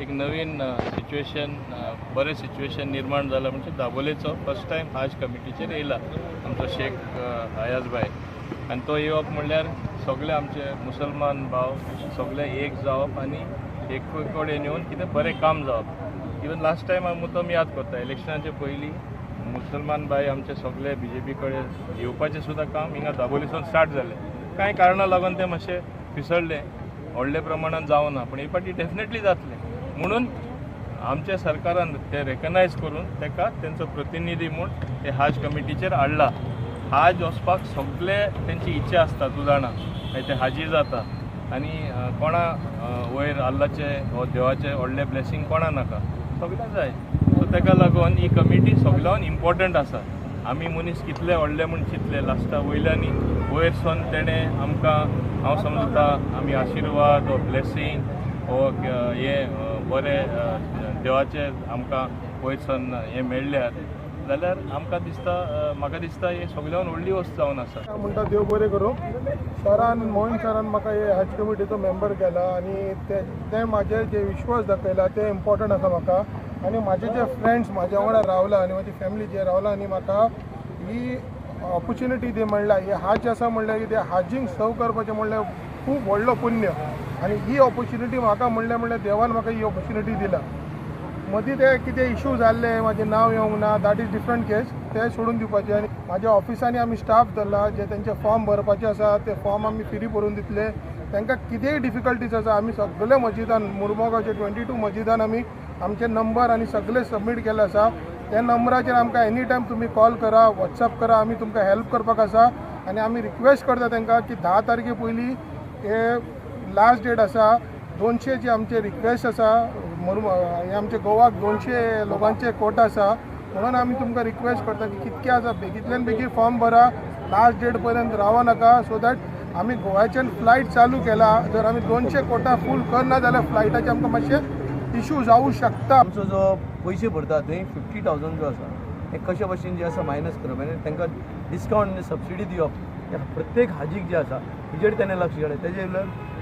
एक नवीन सिच्युएशन बरें सिच्युएशन निर्माण जालां म्हणजे दाबोलेचो फर्स्ट टायम हज कमिटीचेर येयला आमचो शेख अयाज भाई आनी तो येवप म्हणल्यार सगळे आमचे मुसलमान भाव सगळे एक जावप आनी एक कडेन येवन कितें बरें काम जावप. इवन लास्ट टायम हांव मुद्दम याद करता इलेक्शनाचे पयलीं मुसलमान भाई आमचे सगळे BJP कडेन येवपाचें सुद्दां काम हिंगा दाबोलीसून स्टार्ट जालें. कांय कारणां लागून तें मातशें पिसळ्ळें, व्हडले प्रमाणात जावना, पूण हे फाटी डेफिनेटली जातलें म्हणून आमच्या सरकारान ते रेकग्नायज करून ताका तेंचो प्रतिनिधी म्हूण ते हज कमिटीचेर हाडला. हज वचपाक सगळे तेंची इच्छा आसता, तूं जाणा ते हाजी जाता आनी कोणा वयर अल्लाचे हो देवाचे व्हडले ब्लेसींग कोणा नाका, सगळ्यांक जाय. सो ताका लागून ही कमिटी सगळ्यान इम्पॉर्टंट आसा. आमी मनीस कितले व्हडले म्हूण चिंतले लास्टा वयल्यानी वयरसून तेणें आमकां हांव समजता आमी आशिर्वाद हो ब्लेसींग हो हे बरें देवाचे आमकां वयरसून हे मेळ्ळ्यात जाल्यार आमकां दिसता म्हाका दिसता हे सगळ्यान व्हडली वस्त जावन आसा. म्हणटा देव बरें करूं. सरान मोहन सरान म्हाका हे हज कमिटीचो मेंबर केला आनी ते म्हाजे जे विश्वास दाखयला ते इम्पॉर्टंट आसा म्हाका. आनी म्हाजे जे फ्रेंड्स म्हाज्या वांगडा रावला आनी म्हाजी फॅमिली जे रावला आनी म्हाका ही ऑपॉर्च्युनिटी दी म्हणल्यार हे हज आसा म्हणल्यार कितें हाजींक सर्व करपाचें म्हणल्यार खूब व्हडलो पुण्य आनी ही ऑपॉर्च्युनिटी म्हाका म्हणल्यार देवान म्हाका ही ऑपॉर्च्युनिटी दिला. मदीं ते कितें इशू जाल्ले म्हाजें नांव येवंक ना दॅट इज डिफरंट केस, ते सोडून दिवपाचें. आनी म्हाज्या ऑफिसांनी आमी स्टाफ धरला जे तेंचे फॉर्म भरपाचे आसा ते फॉर्म आमी फ्री भरून दितले. तांकां कितेंय डिफिकल्टीज आसा आमी सगळे मस्जिदान मुरमुगांवचे 22 मस्जिदान आमी आमचे नंबर आनी सगळे सबमीट केले आसा. त्या नंबराचेर आमकां एनी टायम तुमी कॉल करा, वॉट्सअप करा, आमी तुमकां हेल्प करपाक आसा. आनी आमी रिक्वेस्ट करता तांकां की 10 तारखे पयलीं हे लास्ट डेट आसा. 200 जे आमचे रिक्वेस्ट आसा हे आमचे गोवाक 200 लोकांचे कोटा आसा म्हणून आमी तुमकां रिक्वेस्ट करता की कितके आसा बेगींतल्यान बेगीन फॉर्म भरा, लास्ट डेट पर्यंत रावा नाका. सो दॅट आमी गोव्याच्यान फ्लायट चालू केला. जर आमी 200 कोटा फूल करना जाल्यार फ्लायटाचे आमकां मातशे इशू जावं शकता. आमचो जो पयशे भरता थंय 50,000 जो आसा हे कशा भशेन जे आसा मायनस करप आनी तांकां डिस्कावंट आनी सबसिडी दिवप. प्रत्येक हाजीक जे आसा हेजेर तेणें लक्ष घालें. तेजे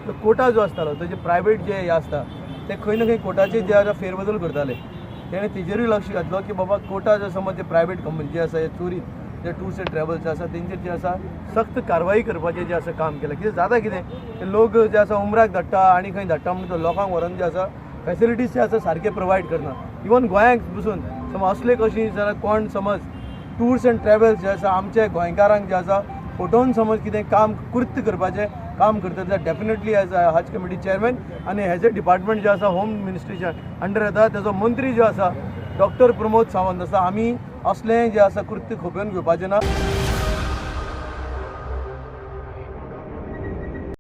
तो कोटा जो आसतालो तेजे प्रायवेट जे हे आसता ते खंय ना खंय कोटाचे जे आसा फेरबदल करताले. तेणें तेजेरूय लक्ष घातलो की बाबा कोटा जो समज ते प्रायवेट कंपनी जे आसा हे चोरी जे टूर्स एंड ट्रॅवल्स आसा तेंचेर जे आसा सख्त कारवाई करपाचें जे आसा काम केलां. कितें जाता कितें ते लोक जे आसा उमराक धाडटा आनी खंय धाडटा म्हणून तो लोकांक व्हरून जे आसा फॅसिलिटीज जे आसा सारके प्रोवायड करना. इवन गोंयांक पसून समज असले कशी जाल्यार कोण समज टूर्स एंड ट्रॅवल्स जे आसा आमच्या गोंयकारांक जे आसा फटोवन समज कितें काम कुर्त करपाचें काम करता जाल्यार डेफिनेटली एज हज कमिटी चेअरमॅन आनी हेजे डिपार्टमेंट जे आसा होम मिनिस्ट्रीच्या अंडर येता तेजो मंत्री जो आसा डॉक्टर प्रमोद सावंत आसा. आमी असलें जे आसा कृत्य खोप्यान घेवपाचें ना.